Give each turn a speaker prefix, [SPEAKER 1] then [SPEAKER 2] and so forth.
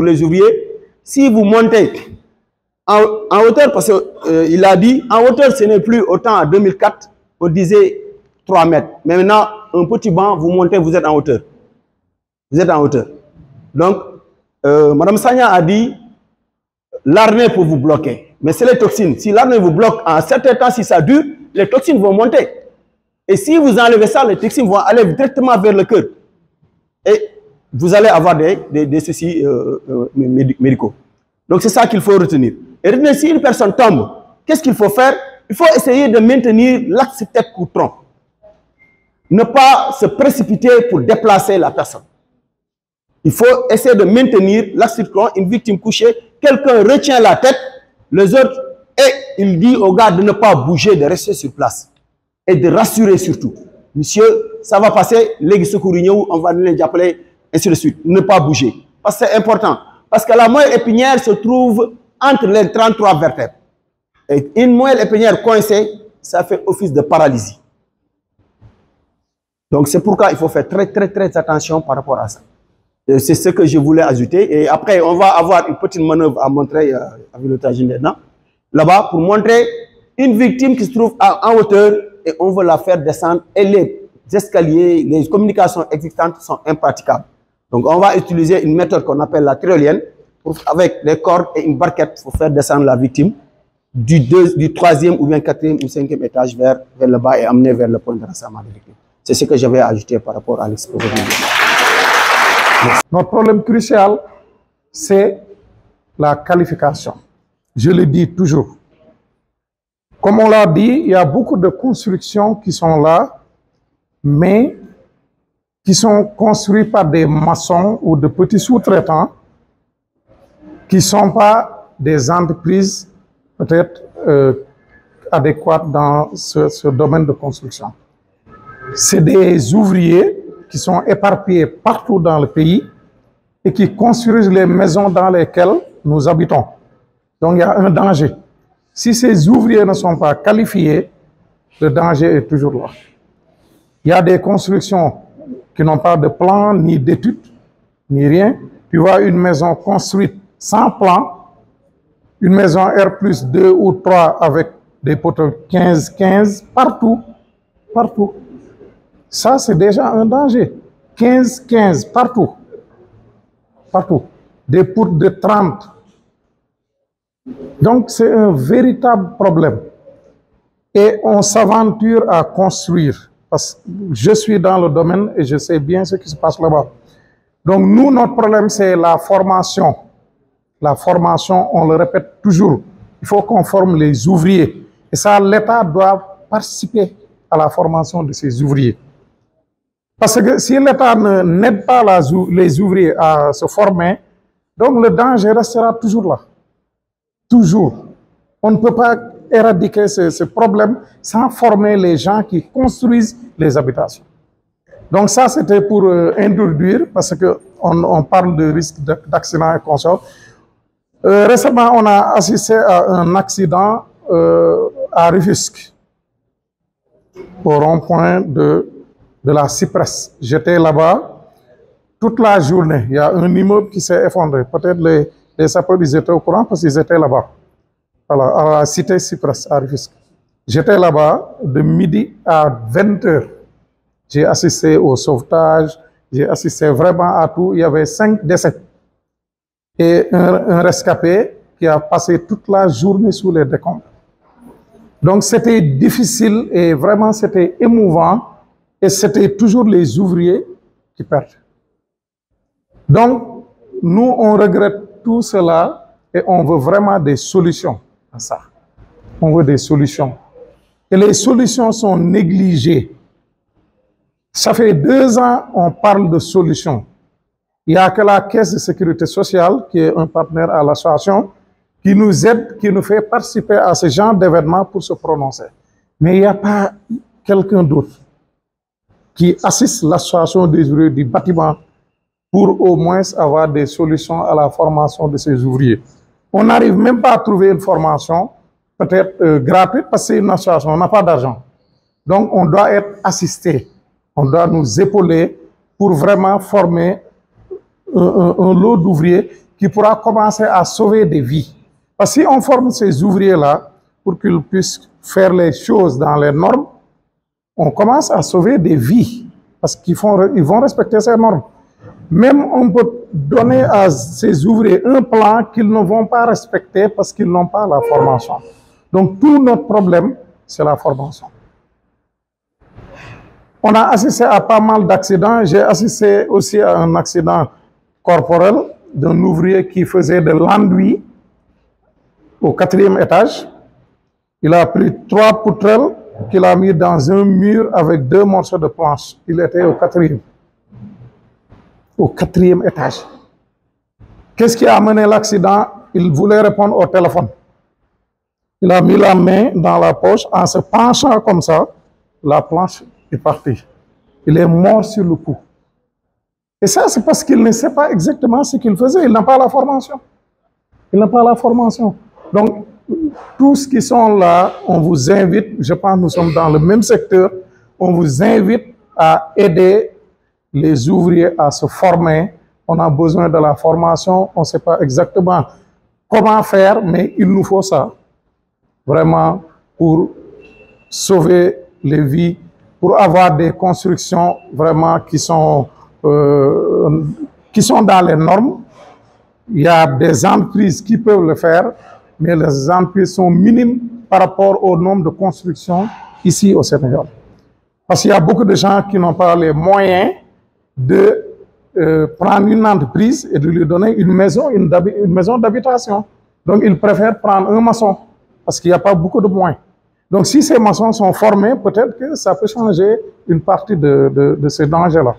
[SPEAKER 1] pour les ouvriers, si vous montez en hauteur, parce qu'il a dit, en hauteur, ce n'est plus autant en 2004, on disait 3 mètres. Mais maintenant, un petit banc, vous montez, vous êtes en hauteur. Vous êtes en hauteur. Donc, Mme Sagna a dit, l'armée peut vous bloquer. Mais c'est les toxines. Si l'armée vous bloque en un certain temps, si ça dure, les toxines vont monter. Et si vous enlevez ça, les toxines vont aller directement vers le cœur. Et vous allez avoir des soucis médicaux. Donc c'est ça qu'il faut retenir. Et retenir, si une personne tombe, qu'est-ce qu'il faut faire? Il faut essayer de maintenir l'axe tête-cou-tronc. Ne pas se précipiter pour déplacer la personne. Il faut essayer de maintenir l'axe tête-cou-tronc. Une victime couchée, quelqu'un retient la tête, les autres, et il dit au gars de ne pas bouger, de rester sur place. Et de rassurer surtout. Monsieur, ça va passer, les secours, on va les appeler, ainsi de suite. Ne pas bouger. Parce que c'est important. Parce que la moelle épinière se trouve entre les 33 vertèbres. Et une moelle épinière coincée, ça fait office de paralysie. Donc c'est pourquoi il faut faire très attention par rapport à ça. C'est ce que je voulais ajouter. Et après, on va avoir une petite manœuvre à montrer avec le trajet maintenant. Là-bas, pour montrer une victime qui se trouve en hauteur et on veut la faire descendre. Et les escaliers, les communications existantes sont impraticables. Donc on va utiliser une méthode qu'on appelle la tyrolienne avec des cordes et une barquette pour faire descendre la victime du 3e ou bien 4e ou 5e étage vers le bas et amener vers le point de rassemblement des victimes. C'est ce que j'avais ajouté par rapport à l'exposé.
[SPEAKER 2] Notre problème crucial, c'est la qualification. Je le dis toujours. Comme on l'a dit, il y a beaucoup de constructions qui sont là, mais qui sont construites par des maçons ou de petits sous-traitants qui ne sont pas des entreprises peut-être adéquates dans ce domaine de construction. C'est des ouvriers qui sont éparpillés partout dans le pays et qui construisent les maisons dans lesquelles nous habitons. Donc il y a un danger. Si ces ouvriers ne sont pas qualifiés, le danger est toujours là. Il y a des constructions qui n'ont pas de plan, ni d'études, ni rien. Tu vois une maison construite sans plan, une maison R+2 ou 3 avec des poteaux 15-15, partout, partout. Ça, c'est déjà un danger. 15-15, partout. Partout. Des poutres de 30. Donc, c'est un véritable problème. Et on s'aventure à construire. Parce que je suis dans le domaine et je sais bien ce qui se passe là-bas. Donc, nous, notre problème, c'est la formation. La formation, on le répète toujours. Il faut qu'on forme les ouvriers. Et ça, l'État doit participer à la formation de ces ouvriers. Parce que si l'État n'aide pas les ouvriers à se former, donc le danger restera toujours là. Toujours. On ne peut pas éradiquer ce problème sans former les gens qui construisent les habitations. Donc ça, c'était pour introduire, parce qu'on parle de risque d'accident et consorts. Récemment, on a assisté à un accident à Rufisque, au rond-point de la Cypress. J'étais là-bas toute la journée. Il y a un immeuble qui s'est effondré. Peut-être les sapeurs, ils étaient au courant parce qu'ils étaient là-bas. Voilà, à la cité Cypress, à Rufisque. J'étais là-bas de midi à 20 h. J'ai assisté au sauvetage, j'ai assisté vraiment à tout. Il y avait 5 décès. Et un rescapé qui a passé toute la journée sous les décombres. Donc c'était difficile et vraiment c'était émouvant. Et c'était toujours les ouvriers qui perdent. Donc, nous, on regrette tout cela et on veut vraiment des solutions à ça. On veut des solutions. Et les solutions sont négligées. Ça fait 2 ans qu'on parle de solutions. Il n'y a que la Caisse de sécurité sociale, qui est un partenaire à l'association, qui nous aide, qui nous fait participer à ce genre d'événements pour se prononcer. Mais il n'y a pas quelqu'un d'autre qui assiste l'association des ouvriers du bâtiment pour au moins avoir des solutions à la formation de ces ouvriers. On n'arrive même pas à trouver une formation peut-être gratuite parce que c'est une association, on n'a pas d'argent. Donc on doit être assisté, on doit nous épauler pour vraiment former un lot d'ouvriers qui pourra commencer à sauver des vies. Parce que si on forme ces ouvriers-là pour qu'ils puissent faire les choses dans les normes, on commence à sauver des vies parce qu'ils vont respecter ces normes. Même on peut donner à ces ouvriers un plan qu'ils ne vont pas respecter parce qu'ils n'ont pas la formation. Donc tout notre problème, c'est la formation. On a assisté à pas mal d'accidents. J'ai assisté aussi à un accident corporel d'un ouvrier qui faisait de l'enduit au 4e étage. Il a pris 3 poutrelles qu'il a mis dans un mur avec 2 morceaux de planche. Il était au 4e. Au 4e étage. Qu'est-ce qui a amené l'accident? Il voulait répondre au téléphone. Il a mis la main dans la poche, en se penchant comme ça, la planche est partie. Il est mort sur le coup. Et ça, c'est parce qu'il ne sait pas exactement ce qu'il faisait. Il n'a pas la formation. Il n'a pas la formation. Donc, tous qui sont là, on vous invite, je pense que nous sommes dans le même secteur, on vous invite à aider les ouvriers à se former. On a besoin de la formation, on ne sait pas exactement comment faire, mais il nous faut ça, vraiment, pour sauver les vies, pour avoir des constructions vraiment qui sont dans les normes. Il y a des entreprises qui peuvent le faire, mais les entreprises sont minimes par rapport au nombre de constructions ici au Sénégal. Parce qu'il y a beaucoup de gens qui n'ont pas les moyens de prendre une entreprise et de lui donner une maison d'habitation. Donc, ils préfèrent prendre un maçon parce qu'il n'y a pas beaucoup de moyens. Donc, si ces maçons sont formés, peut-être que ça peut changer une partie de ces dangers-là.